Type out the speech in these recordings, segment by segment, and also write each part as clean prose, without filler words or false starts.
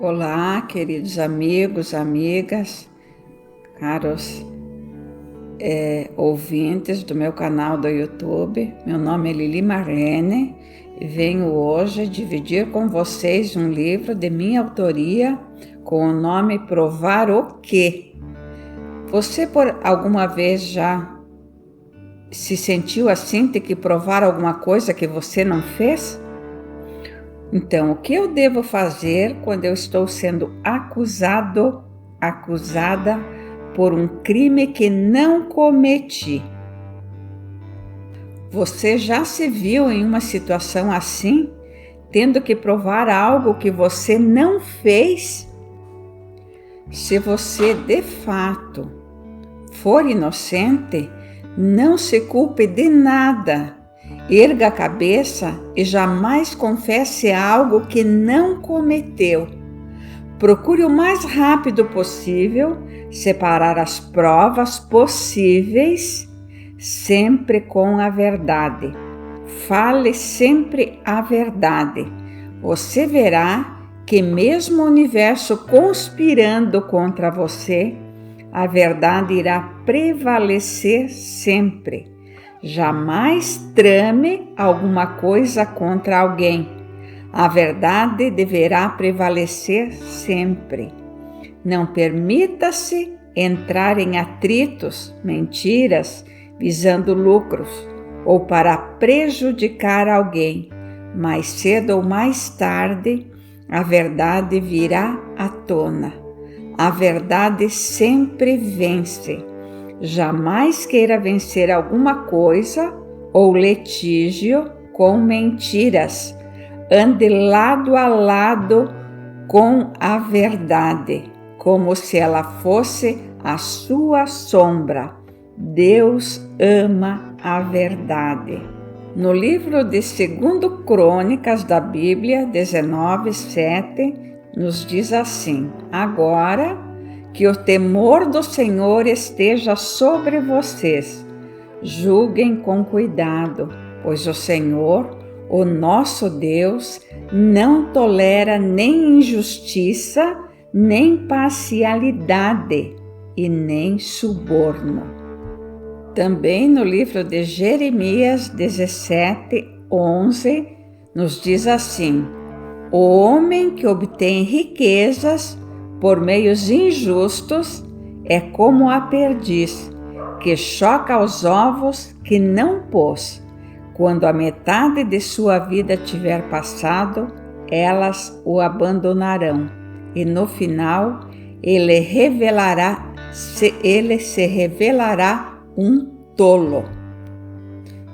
Olá, queridos amigos, amigas, caros ouvintes do meu canal do YouTube. Meu nome é Lili Marlene e venho hoje dividir com vocês um livro de minha autoria com o nome Provar o Quê? Você por alguma vez já se sentiu assim, de que provar alguma coisa que você não fez? Então, o que eu devo fazer quando eu estou sendo acusada por um crime que não cometi? Você já se viu em uma situação assim, tendo que provar algo que você não fez? Se você de fato for inocente, não se culpe de nada. Erga a cabeça e jamais confesse algo que não cometeu. Procure o mais rápido possível separar as provas possíveis, sempre com a verdade. Fale sempre a verdade. Você verá que mesmo o universo conspirando contra você, a verdade irá prevalecer sempre. Jamais trame alguma coisa contra alguém. A verdade deverá prevalecer sempre. Não permita-se entrar em atritos, mentiras, visando lucros ou para prejudicar alguém. Mais cedo ou mais tarde, a verdade virá à tona. A verdade sempre vence. Jamais queira vencer alguma coisa ou litígio com mentiras. Ande lado a lado com a verdade, como se ela fosse a sua sombra. Deus ama a verdade. No livro de 2 Crônicas da Bíblia, 19:7, nos diz assim: agora que o temor do Senhor esteja sobre vocês. Julguem com cuidado, pois o Senhor, o nosso Deus, não tolera nem injustiça, nem parcialidade e nem suborno. Também no livro de Jeremias 17:11, nos diz assim: o homem que obtém riquezas por meios injustos é como a perdiz, que choca os ovos que não pôs. Quando a metade de sua vida tiver passado, elas o abandonarão, e no final ele se revelará um tolo.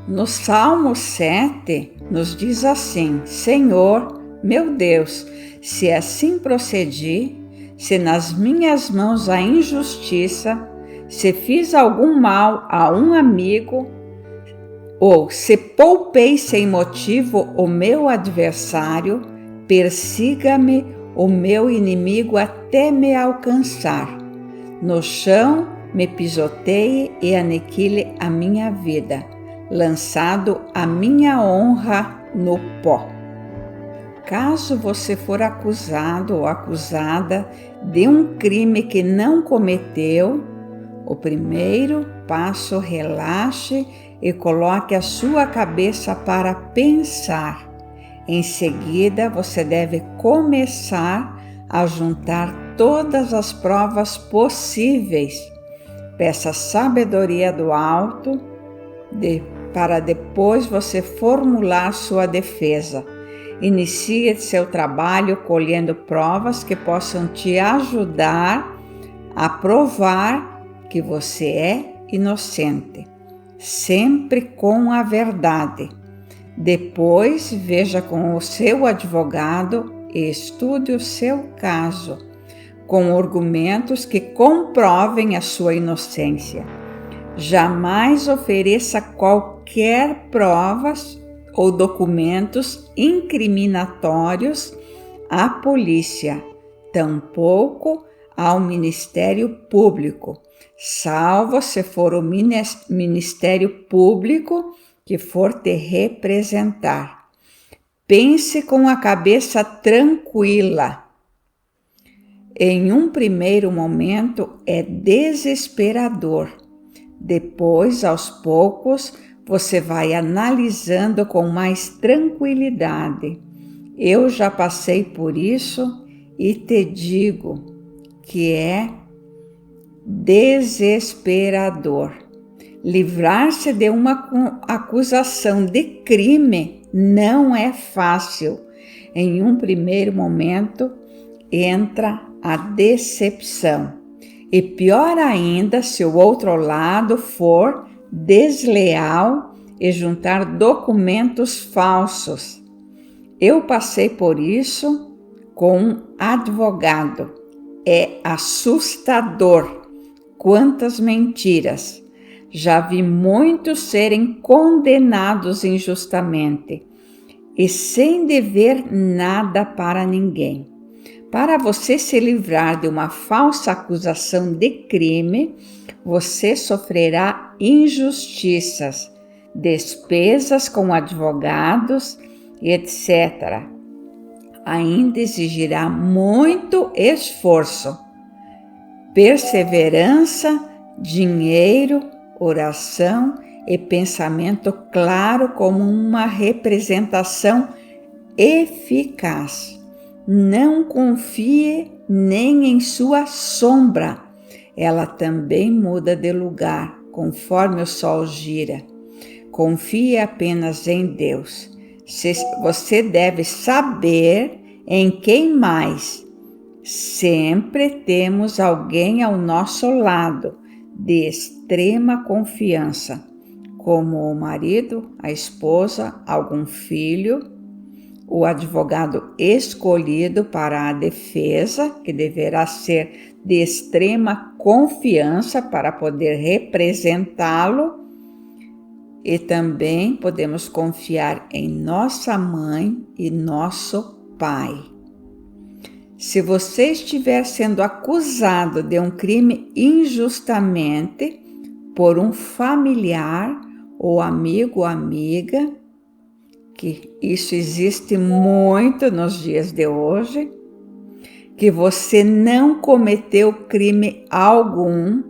No Salmo 7 nos diz assim: Senhor, meu Deus, se assim procedi, se nas minhas mãos há injustiça, se fiz algum mal a um amigo, ou se poupei sem motivo o meu adversário, persiga-me o meu inimigo até me alcançar. No chão me pisoteie e aniquile a minha vida, lançado a minha honra no pó. Caso você for acusado ou acusada de um crime que não cometeu, o primeiro passo, relaxe e coloque a sua cabeça para pensar. Em seguida, você deve começar a juntar todas as provas possíveis. Peça sabedoria do alto para depois você formular sua defesa. Inicie seu trabalho colhendo provas que possam te ajudar a provar que você é inocente, sempre com a verdade. Depois, veja com o seu advogado e estude o seu caso, com argumentos que comprovem a sua inocência. Jamais ofereça qualquer provas ou documentos incriminatórios à polícia, tampouco ao Ministério Público, salvo se for o Ministério Público que for te representar. Pense com a cabeça tranquila. Em um primeiro momento é desesperador. Depois, aos poucos, você vai analisando com mais tranquilidade. Eu já passei por isso e te digo que é desesperador. Livrar-se de uma acusação de crime não é fácil. Em um primeiro momento, entra a decepção. E pior ainda se o outro lado for desleal e juntar documentos falsos. Eu passei por isso com um advogado. É assustador. Quantas mentiras! Já vi muitos serem condenados injustamente e sem dever nada para ninguém. Para você se livrar de uma falsa acusação de crime, você sofrerá injustiças, despesas com advogados, etc. Ainda exigirá muito esforço, perseverança, dinheiro, oração e pensamento claro como uma representação eficaz. Não confie nem em sua sombra. Ela também muda de lugar conforme o sol gira. Confie apenas em Deus. Você deve saber em quem mais. Sempre temos alguém ao nosso lado de extrema confiança, como o marido, a esposa, algum filho, o advogado escolhido para a defesa, que deverá ser de extrema confiança para poder representá-lo, e também podemos confiar em nossa mãe e nosso pai. Se você estiver sendo acusado de um crime injustamente por um familiar ou amigo ou amiga, que isso existe muito nos dias de hoje, que você não cometeu crime algum,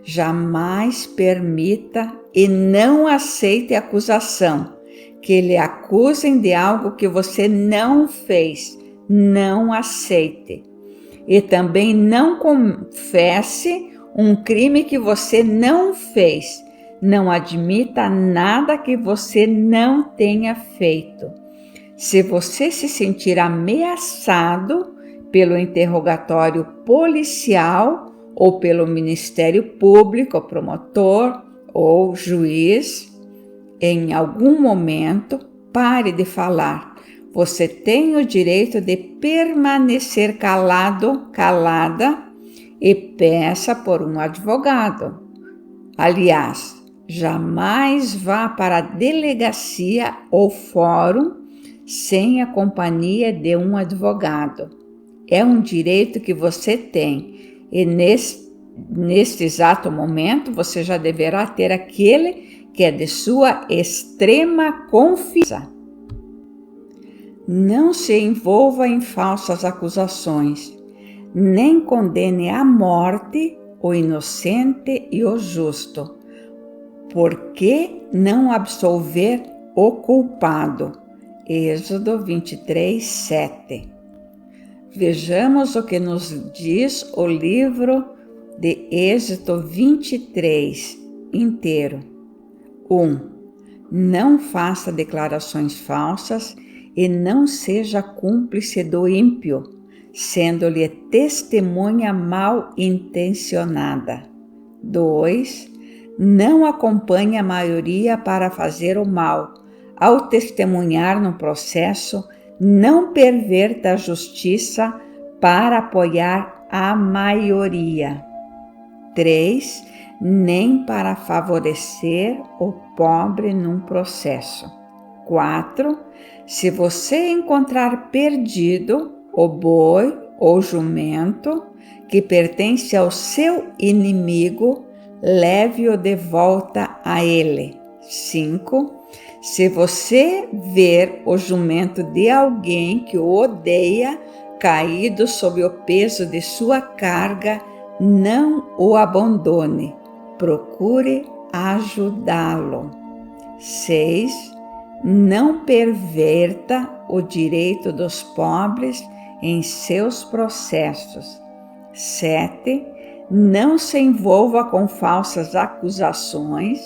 jamais permita e não aceite a acusação, que lhe acusem de algo que você não fez, não aceite. E também não confesse um crime que você não fez. Não admita nada que você não tenha feito. Se você se sentir ameaçado pelo interrogatório policial ou pelo Ministério Público, promotor ou juiz, em algum momento, pare de falar. Você tem o direito de permanecer calado, calada e peça por um advogado. Aliás, jamais vá para a delegacia ou fórum sem a companhia de um advogado. É um direito que você tem e neste exato momento você já deverá ter aquele que é de sua extrema confiança. Não se envolva em falsas acusações, nem condene à morte o inocente e o justo. Por que não absolver o culpado? Êxodo 23, 7. Vejamos o que nos diz o livro de Êxodo 23 inteiro. 1. Não faça declarações falsas e não seja cúmplice do ímpio, sendo-lhe testemunha mal intencionada. 2. Não acompanhe a maioria para fazer o mal. Ao testemunhar no processo, não perverta a justiça para apoiar a maioria. 3. Nem para favorecer o pobre num processo. 4. Se você encontrar perdido o boi ou jumento que pertence ao seu inimigo, leve-o de volta a ele. 5. Se você ver o jumento de alguém que o odeia caído sob o peso de sua carga, não o abandone, procure ajudá-lo. 6. Não perverta o direito dos pobres em seus processos. 7. Não se envolva com falsas acusações,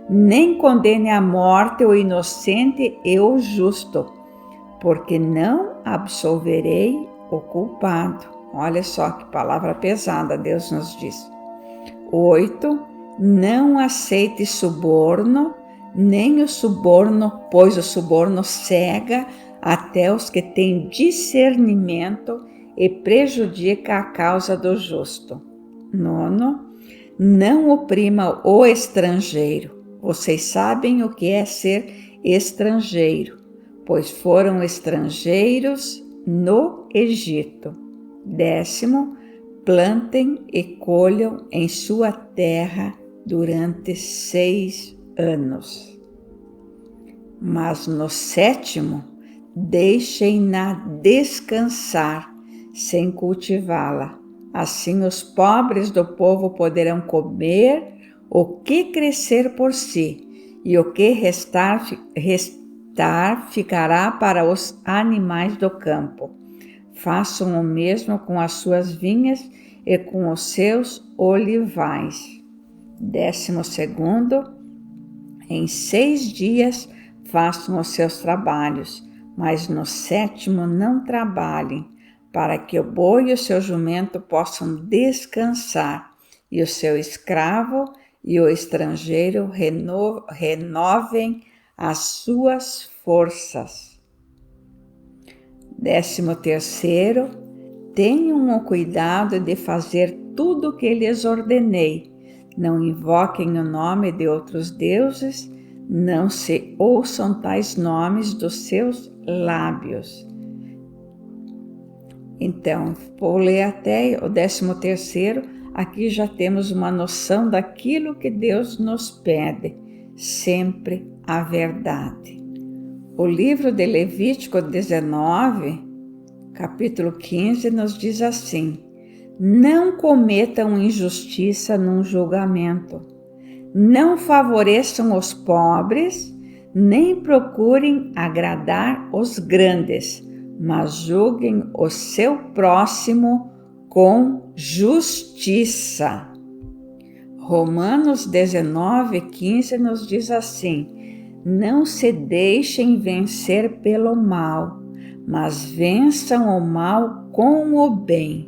nem condene à morte o inocente e o justo, porque não absolverei o culpado. Olha só que palavra pesada Deus nos diz. 8. Não aceite suborno, nem o suborno, pois o suborno cega até os que têm discernimento e prejudica a causa do justo. 9. Não oprima o estrangeiro. Vocês sabem o que é ser estrangeiro, pois foram estrangeiros no Egito. 10. Plantem e colham em sua terra durante 6 anos. Mas no 7º, deixem-na descansar, sem cultivá-la. Assim os pobres do povo poderão comer o que crescer por si, e o que restar ficará para os animais do campo. Façam o mesmo com as suas vinhas e com os seus olivais. 12. Em 6 dias façam os seus trabalhos, mas no 7º não trabalhem, para que o boi e o seu jumento possam descansar, e o seu escravo e o estrangeiro renovem as suas forças. 13. Tenham o cuidado de fazer tudo o que lhes ordenei. Não invoquem o nome de outros deuses, não se ouçam tais nomes dos seus lábios. Então, vou ler até o 13º, aqui já temos uma noção daquilo que Deus nos pede, sempre a verdade. O livro de Levítico 19, capítulo 15, nos diz assim: não cometam injustiça num julgamento, não favoreçam os pobres, nem procurem agradar os grandes, mas julguem o seu próximo com justiça. Romanos 19:15 nos diz assim: não se deixem vencer pelo mal, mas vençam o mal com o bem.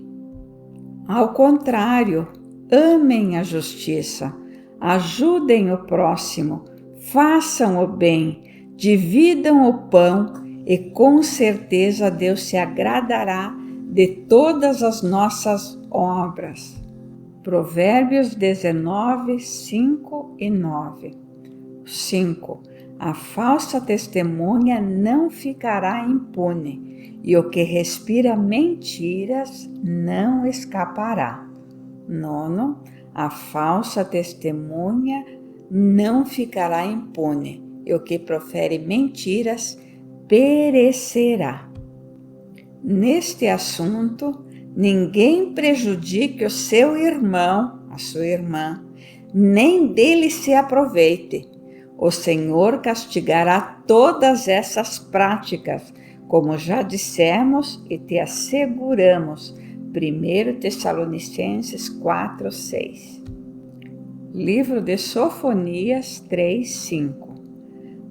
Ao contrário, amem a justiça, ajudem o próximo, façam o bem, dividam o pão e com certeza Deus se agradará de todas as nossas obras. Provérbios 19, 5 e 9. 5. A falsa testemunha não ficará impune, e o que respira mentiras não escapará. 9. A falsa testemunha não ficará impune, e o que profere mentiras perecerá. Neste assunto, ninguém prejudique o seu irmão, a sua irmã, nem dele se aproveite. O Senhor castigará todas essas práticas, como já dissemos e te asseguramos. 1 Tessalonicenses 4:6. Livro de Sofonias 3:5.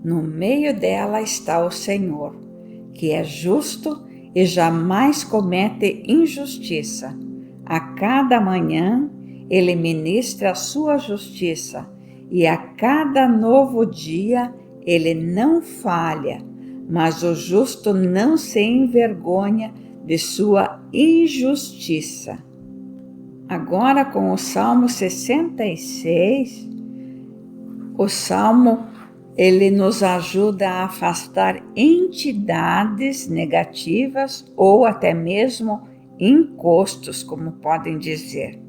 No meio dela está o Senhor, que é justo e jamais comete injustiça. A cada manhã ele ministra a sua justiça, e a cada novo dia ele não falha, mas o justo não se envergonha de sua injustiça. Agora, com o Salmo 66, o Salmo ele nos ajuda a afastar entidades negativas ou até mesmo encostos, como podem dizer.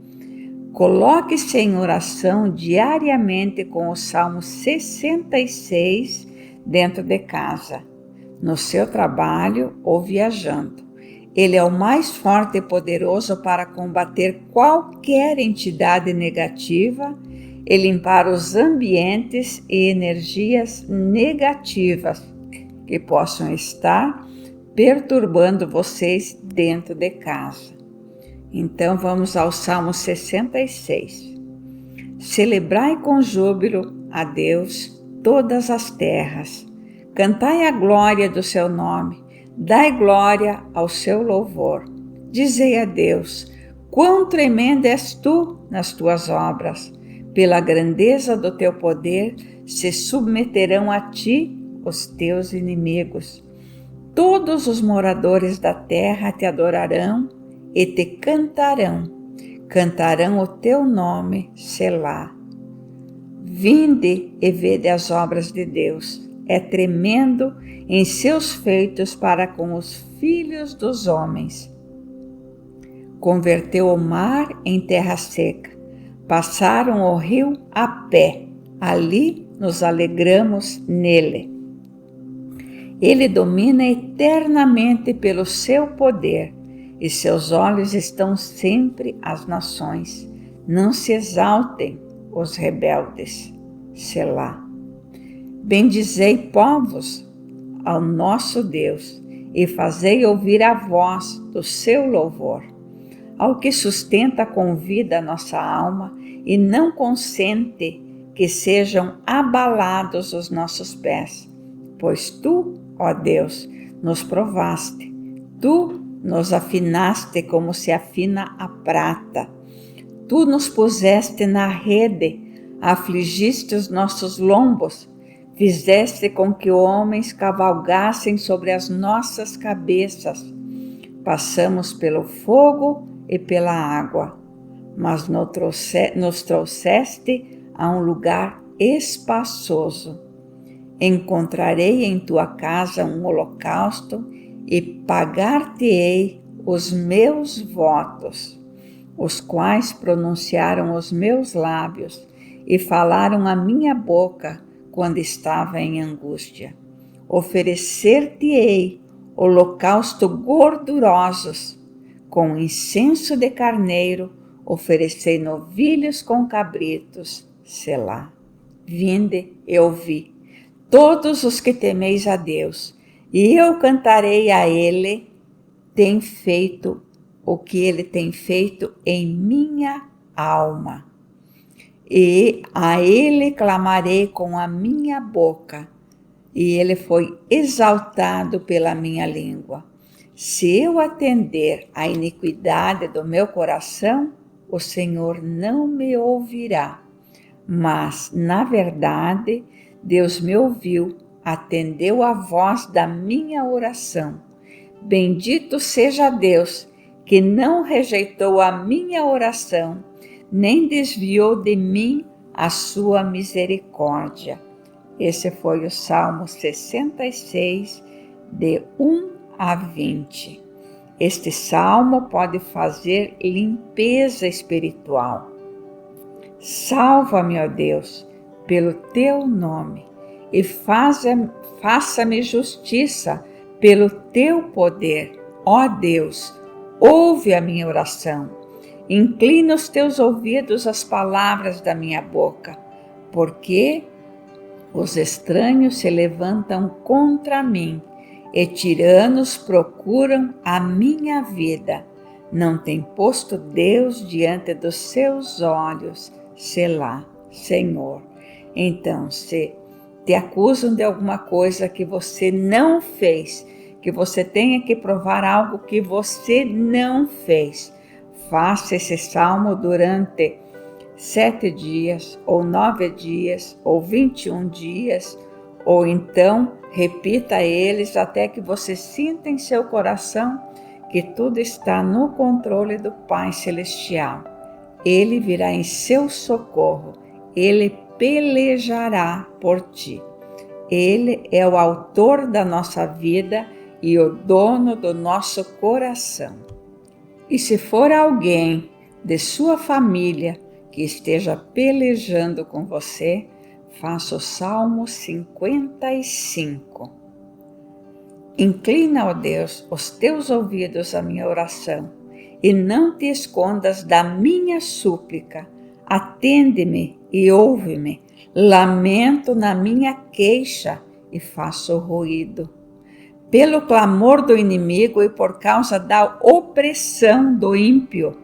Coloque-se em oração diariamente com o Salmo 66 dentro de casa, no seu trabalho ou viajando. Ele é o mais forte e poderoso para combater qualquer entidade negativa e limpar os ambientes e energias negativas que possam estar perturbando vocês dentro de casa. Então vamos ao Salmo 66. Celebrai com júbilo a Deus todas as terras. Cantai a glória do seu nome. Dai glória ao seu louvor. Dizei a Deus, quão tremendo és tu nas tuas obras. Pela grandeza do teu poder se submeterão a ti os teus inimigos. Todos os moradores da terra te adorarão e te cantarão. Cantarão o teu nome, Selá. Vinde e vede as obras de Deus. É tremendo em seus feitos para com os filhos dos homens. Converteu o mar em terra seca. Passaram o rio a pé. Ali nos alegramos nele. Ele domina eternamente pelo seu poder, e seus olhos estão sempre às nações. Não se exaltem os rebeldes. Selá. Bendizei, povos, ao nosso Deus, e fazei ouvir a voz do seu louvor. Ao que sustenta com vida a nossa alma e não consente que sejam abalados os nossos pés. Pois tu, ó Deus, nos provaste, tu nos afinaste como se afina a prata. Tu nos puseste na rede, afligiste os nossos lombos, fizeste com que homens cavalgassem sobre as nossas cabeças. Passamos pelo fogo e pela água, mas nos trouxeste a um lugar espaçoso. Encontrarei em tua casa um holocausto e pagar-te-ei os meus votos, os quais pronunciaram os meus lábios e falaram a minha boca quando estava em angústia. Oferecer-te-ei holocausto gordurosos, com incenso de carneiro, oferecei novilhos com cabritos, Selá. Vinde e ouvi, todos os que temeis a Deus, e eu cantarei a Ele, tem feito o que Ele tem feito em minha alma. E a Ele clamarei com a minha boca, e Ele foi exaltado pela minha língua. Se eu atender à iniquidade do meu coração, o Senhor não me ouvirá. Mas, na verdade, Deus me ouviu, atendeu a voz da minha oração. Bendito seja Deus, que não rejeitou a minha oração, nem desviou de mim a sua misericórdia. Esse foi o Salmo 66, de 1 a 20. Este salmo pode fazer limpeza espiritual. Salva-me, ó Deus, pelo teu nome, e faça-me justiça pelo teu poder. Ó Deus, ouve a minha oração. Inclina os teus ouvidos às palavras da minha boca, porque os estranhos se levantam contra mim e tiranos procuram a minha vida. Não tem posto Deus diante dos seus olhos, Selá, Senhor. Então, se te acusam de alguma coisa que você não fez, que você tenha que provar algo que você não fez, faça esse salmo durante 7 dias, ou 9 dias, ou 21 dias, ou então repita eles até que você sinta em seu coração que tudo está no controle do Pai Celestial. Ele virá em seu socorro, Ele pelejará por ti. Ele é o autor da nossa vida e o dono do nosso coração. E se for alguém de sua família que esteja pelejando com você, faça o Salmo 55. Inclina, ó Deus, os teus ouvidos à minha oração e não te escondas da minha súplica. Atende-me e ouve-me. Lamento na minha queixa e faço ruído. Pelo clamor do inimigo e por causa da opressão do ímpio,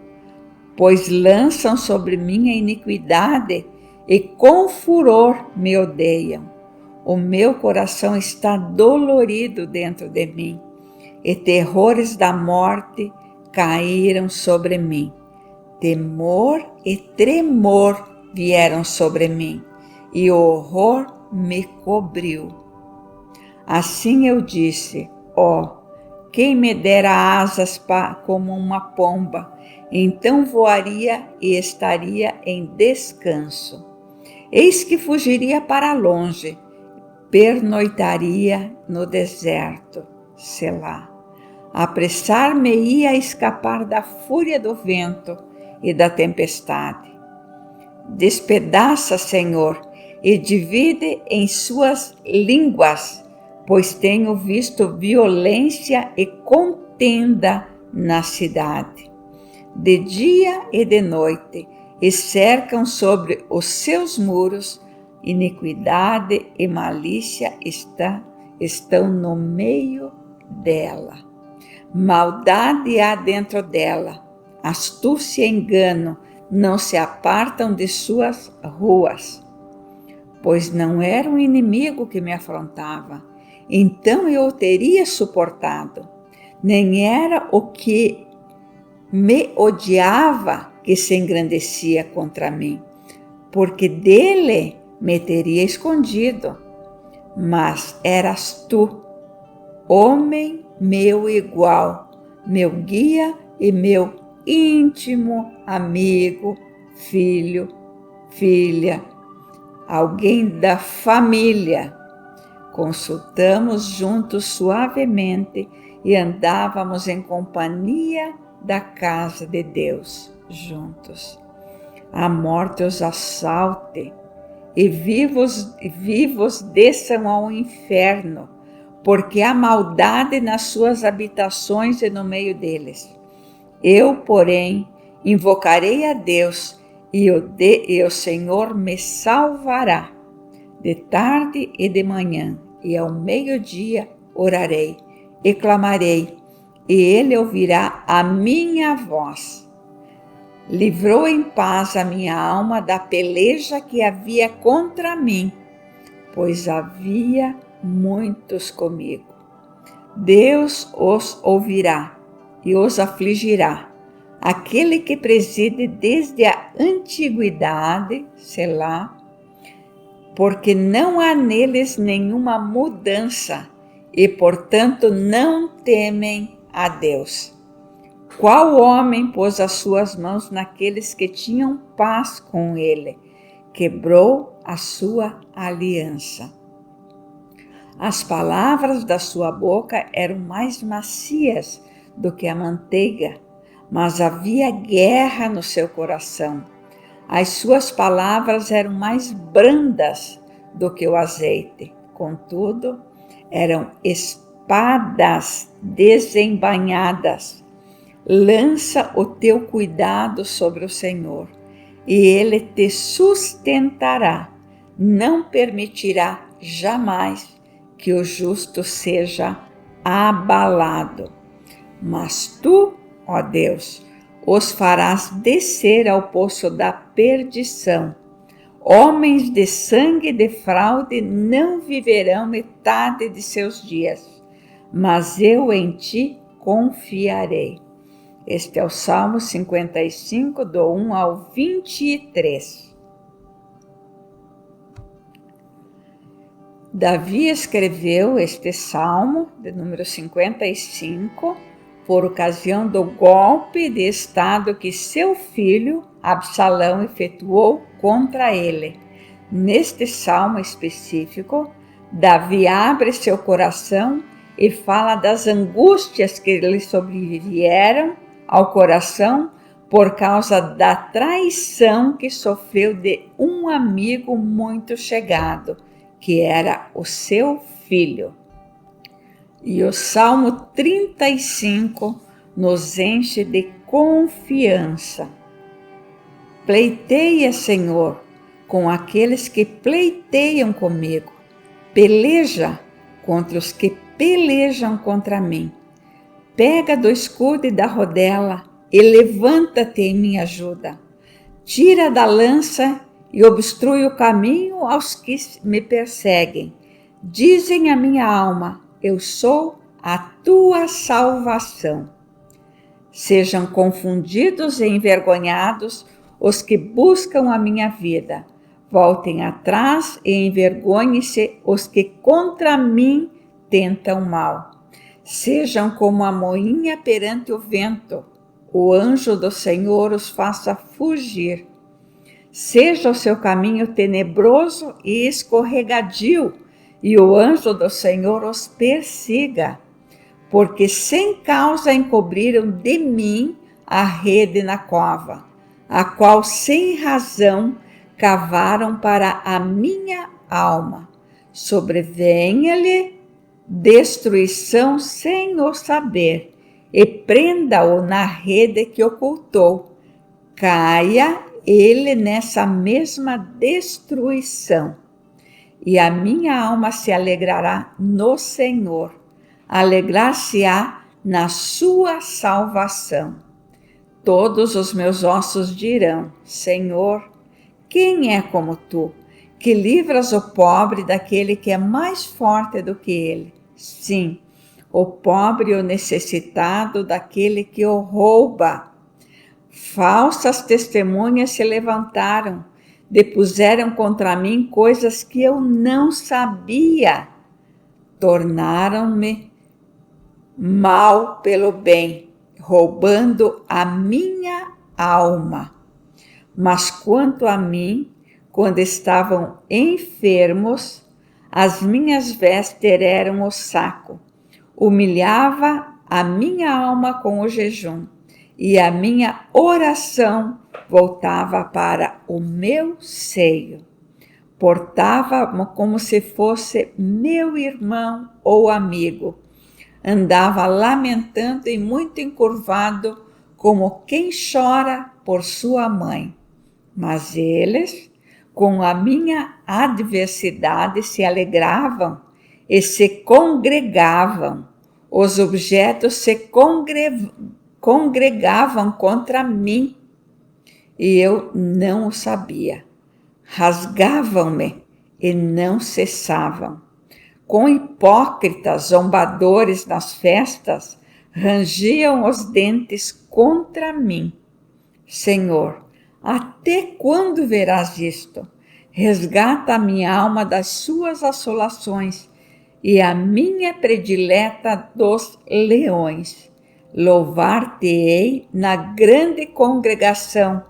pois lançam sobre mim a iniquidade e com furor me odeiam. O meu coração está dolorido dentro de mim, e terrores da morte caíram sobre mim. Temor e tremor vieram sobre mim, e o horror me cobriu. Assim eu disse: quem me dera asas como uma pomba, então voaria e estaria em descanso. Eis que fugiria para longe, pernoitaria no deserto, Selá. Apressar-me-ia a escapar da fúria do vento e da tempestade. Despedaça, Senhor, e divide em suas línguas, pois tenho visto violência e contenda na cidade. De dia e de noite, e cercam sobre os seus muros, iniquidade e malícia estão no meio dela. Maldade há dentro dela, astúcia e engano não se apartam de suas ruas. Pois não era um inimigo que me afrontava, então eu o teria suportado. Nem era o que me odiava que se engrandecia contra mim, porque dele me teria escondido. Mas eras tu, homem meu igual, meu guia e meu íntimo amigo, filho, filha, alguém da família. Consultamos juntos suavemente e andávamos em companhia da casa de Deus juntos. A morte os assalte e vivos desçam ao inferno, porque há maldade nas suas habitações e no meio deles. Eu, porém, invocarei a Deus e o Senhor me salvará. De tarde e de manhã e ao meio-dia orarei e clamarei, e ele ouvirá a minha voz. Livrou em paz a minha alma da peleja que havia contra mim, pois havia muitos comigo. Deus os ouvirá e os afligirá. Aquele que preside desde a antiguidade, Selá, porque não há neles nenhuma mudança e, portanto, não temem a Deus. Qual homem pôs as suas mãos naqueles que tinham paz com ele? Quebrou a sua aliança. As palavras da sua boca eram mais macias do que a manteiga, mas havia guerra no seu coração. As suas palavras eram mais brandas do que o azeite, contudo, eram espadas desembainhadas. Lança o teu cuidado sobre o Senhor, e Ele te sustentará. Não permitirá jamais que o justo seja abalado. Mas tu, ó Deus, os farás descer ao poço da perdição. Homens de sangue e de fraude não viverão metade de seus dias, mas eu em ti confiarei. Este é o Salmo 55, do 1 ao 23. Davi escreveu este Salmo, de número 55, por ocasião do golpe de estado que seu filho Absalão efetuou contra ele. Neste salmo específico, Davi abre seu coração e fala das angústias que lhe sobrevieram ao coração por causa da traição que sofreu de um amigo muito chegado, que era o seu filho. E o Salmo 35 nos enche de confiança. Pleiteia, Senhor, com aqueles que pleiteiam comigo. Peleja contra os que pelejam contra mim. Pega do escudo e da rodela e levanta-te em minha ajuda. Tira da lança e obstrui o caminho aos que me perseguem. Dizem a minha alma: eu sou a tua salvação. Sejam confundidos e envergonhados os que buscam a minha vida. Voltem atrás e envergonhem-se os que contra mim tentam mal. Sejam como a moinha perante o vento. O anjo do Senhor os faça fugir. Seja o seu caminho tenebroso e escorregadio, e o anjo do Senhor os persiga, porque sem causa encobriram de mim a rede na cova, a qual sem razão cavaram para a minha alma. Sobrevenha-lhe destruição sem o saber, e prenda-o na rede que ocultou. Caia ele nessa mesma destruição. E a minha alma se alegrará no Senhor, alegrar-se-á na sua salvação. Todos os meus ossos dirão: Senhor, quem é como tu, que livras o pobre daquele que é mais forte do que ele? Sim, o pobre e o necessitado daquele que o rouba. Falsas testemunhas se levantaram, depuseram contra mim coisas que eu não sabia. Tornaram-me mal pelo bem, roubando a minha alma. Mas quanto a mim, quando estavam enfermos, as minhas vestes eram o saco. Humilhava a minha alma com o jejum, e a minha oração voltava para o meu seio. Portava-me como se fosse meu irmão ou amigo. Andava lamentando e muito encurvado, como quem chora por sua mãe. Mas eles, com a minha adversidade, se alegravam e se congregavam. Os objetos se congregavam contra mim, e eu não o sabia. Rasgavam-me e não cessavam. Com hipócritas zombadores nas festas, rangiam os dentes contra mim. Senhor, até quando verás isto? Resgata a minha alma das suas assolações e a minha predileta dos leões. Louvar-te-ei na grande congregação,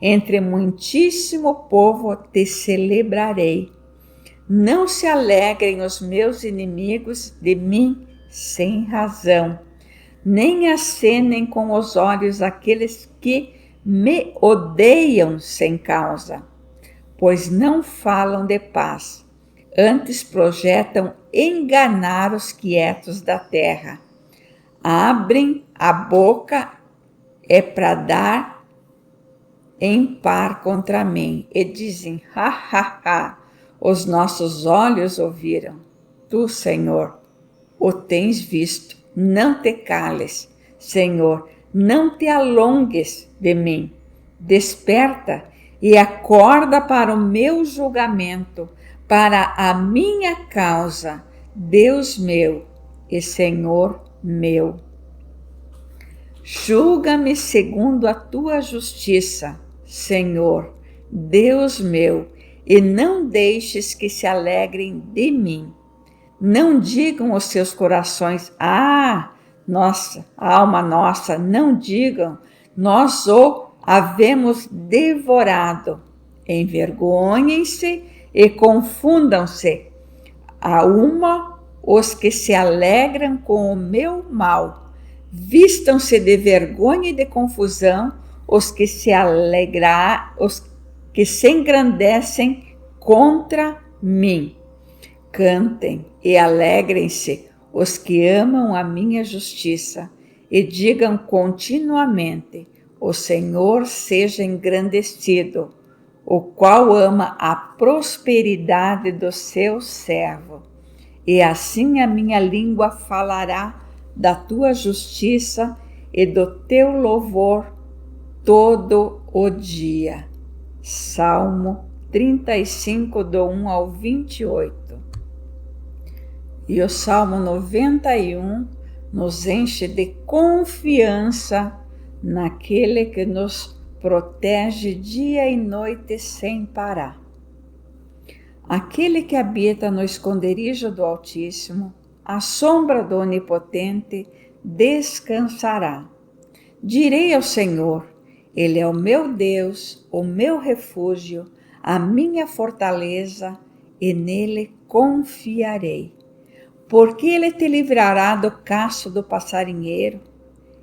entre muitíssimo povo te celebrarei. Não se alegrem os meus inimigos de mim sem razão, nem acenem com os olhos aqueles que me odeiam sem causa, pois não falam de paz, antes projetam enganar os quietos da terra. Abrem a boca para dar em par contra mim, e dizem: ha, ha, ha, os nossos olhos ouviram. Tu, Senhor, o tens visto, não te cales. Senhor, não te alongues de mim. Desperta e acorda para o meu julgamento, para a minha causa, Deus meu e Senhor meu. Julga-me segundo a tua justiça, Senhor, Deus meu, e não deixes que se alegrem de mim. Não digam os seus corações: ah, nossa, alma nossa, não digam, nós o havemos devorado. Envergonhem-se e confundam-se a uma os que se alegram com o meu mal. Vistam-se de vergonha e de confusão os que se engrandecem contra mim. Cantem e alegrem-se os que amam a minha justiça e digam continuamente: o Senhor seja engrandecido, o qual ama a prosperidade do seu servo. E assim a minha língua falará da tua justiça e do teu louvor todo o dia. Salmo 35, do 1 ao 28. E o Salmo 91 nos enche de confiança naquele que nos protege dia e noite sem parar. Aquele que habita no esconderijo do Altíssimo, à sombra do Onipotente, descansará. Direi ao Senhor: Ele é o meu Deus, o meu refúgio, a minha fortaleza, e nele confiarei. Porque ele te livrará do caço do passarinheiro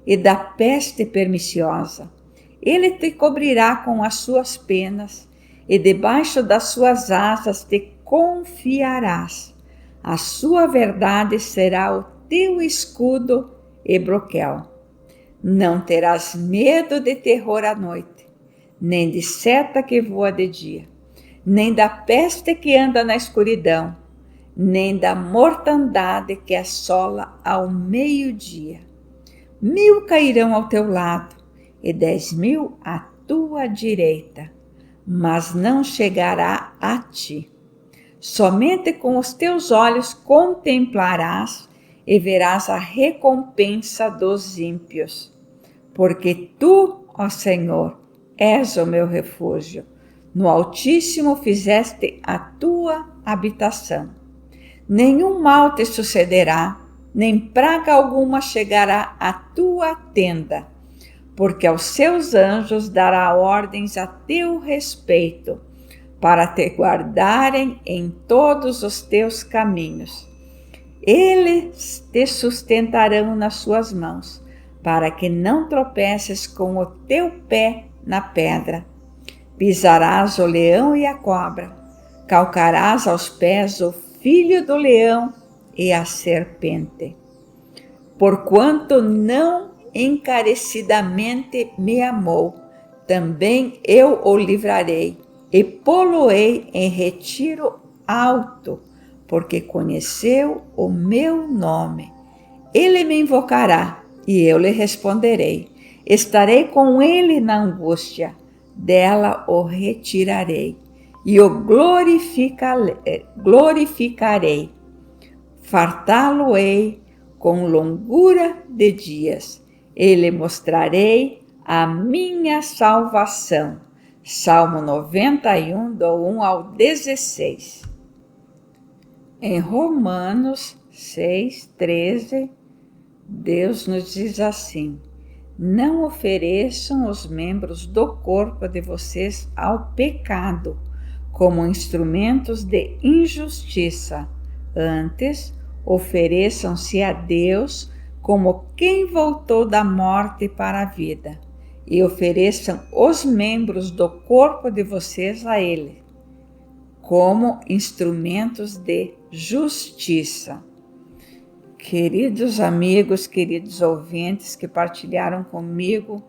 e da peste perniciosa. Ele te cobrirá com as suas penas, e debaixo das suas asas te confiarás. A sua verdade será o teu escudo e broquel. Não terás medo de terror à noite, nem de seta que voa de dia, nem da peste que anda na escuridão, nem da mortandade que assola ao meio-dia. 1.000 cairão ao teu lado e 10.000 à tua direita, mas não chegará a ti. Somente com os teus olhos contemplarás e verás a recompensa dos ímpios. Porque tu, ó Senhor, és o meu refúgio. No Altíssimo fizeste a tua habitação. Nenhum mal te sucederá, nem praga alguma chegará à tua tenda, porque aos seus anjos dará ordens a teu respeito, para te guardarem em todos os teus caminhos. Eles te sustentarão nas suas mãos, para que não tropeces com o teu pé na pedra. Pisarás o leão e a cobra, calcarás aos pés o filho do leão e a serpente. Porquanto não encarecidamente me amou, também eu o livrarei e pô-lo-ei em retiro alto, porque conheceu o meu nome. Ele me invocará e eu lhe responderei. Estarei com ele na angústia, dela o retirarei e o glorificarei. Fartá-lo-ei com longura de dias, e lhe mostrarei a minha salvação. Salmo 91, do 1 ao 16. Em Romanos 6:13, Deus nos diz assim: não ofereçam os membros do corpo de vocês ao pecado, como instrumentos de injustiça. Antes, ofereçam-se a Deus como quem voltou da morte para a vida, e ofereçam os membros do corpo de vocês a Ele, como instrumentos de justiça. Queridos amigos, queridos ouvintes que partilharam comigo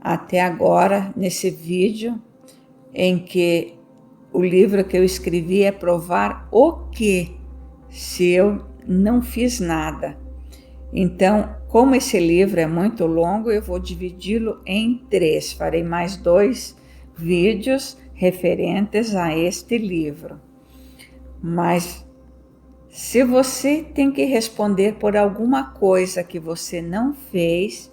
até agora nesse vídeo, em que o livro que eu escrevi é provar o que se eu não fiz nada. Então, como esse livro é muito longo, eu vou dividi-lo em 3. Farei mais 2 vídeos referentes a este livro. Mas se você tem que responder por alguma coisa que você não fez,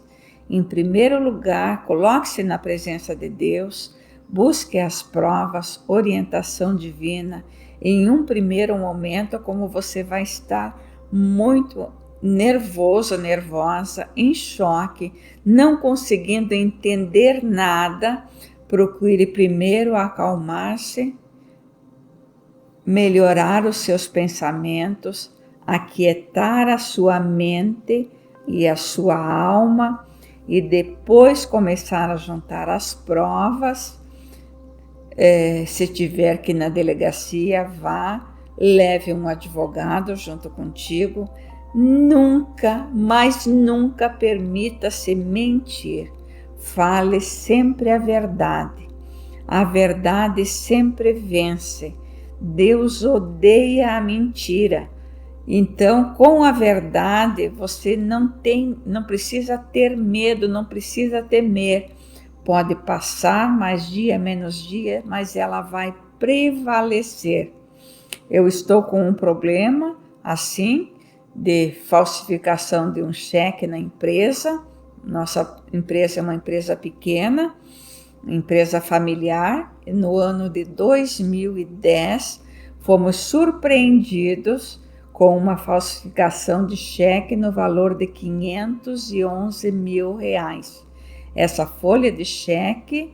em primeiro lugar, coloque-se na presença de Deus, busque as provas, orientação divina. Em um primeiro momento, como você vai estar muito nervoso, nervosa, em choque, não conseguindo entender nada, procure primeiro acalmar-se, melhorar os seus pensamentos, aquietar a sua mente e a sua alma, e depois começar a juntar as provas. Se tiver que ir na delegacia, vá, leve um advogado junto contigo, Nunca, mas nunca permita-se mentir. Fale sempre a verdade. A verdade sempre vence. Deus odeia a mentira. Então, com a verdade, você não precisa ter medo, não precisa temer. Pode passar mais dia, menos dia, mas ela vai prevalecer. Eu estou com um problema, assim, de falsificação de um cheque na empresa. Nossa empresa é uma empresa pequena, empresa familiar. No ano de 2010, fomos surpreendidos com uma falsificação de cheque no valor de R$511 mil. Essa folha de cheque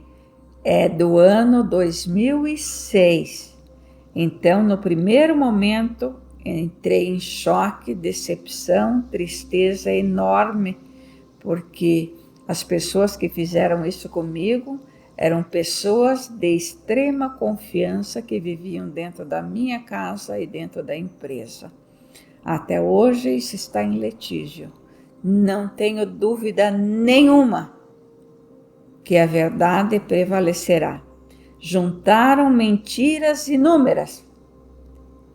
é do ano 2006. Então, no primeiro momento, entrei em choque, decepção, tristeza enorme, porque as pessoas que fizeram isso comigo eram pessoas de extrema confiança que viviam dentro da minha casa e dentro da empresa. Até hoje isso está em litígio. Não tenho dúvida nenhuma que a verdade prevalecerá. Juntaram mentiras inúmeras.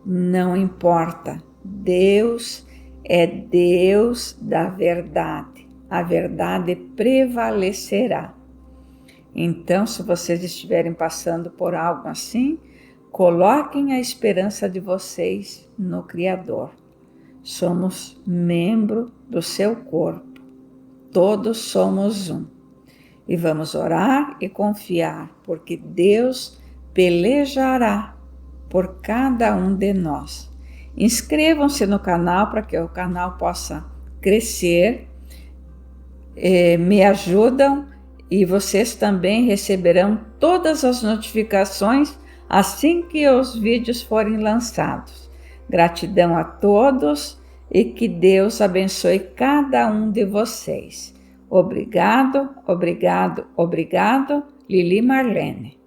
Não importa. Deus é Deus da verdade. A verdade prevalecerá. Então, se vocês estiverem passando por algo assim, coloquem a esperança de vocês no Criador. Somos membro do seu corpo. Todos somos um. E vamos orar e confiar, porque Deus pelejará por cada um de nós. Inscrevam-se no canal para que o canal possa crescer. Me ajudam e vocês também receberão todas as notificações assim que os vídeos forem lançados. Gratidão a todos e que Deus abençoe cada um de vocês. Obrigado, obrigado, obrigado, Lili Marlene.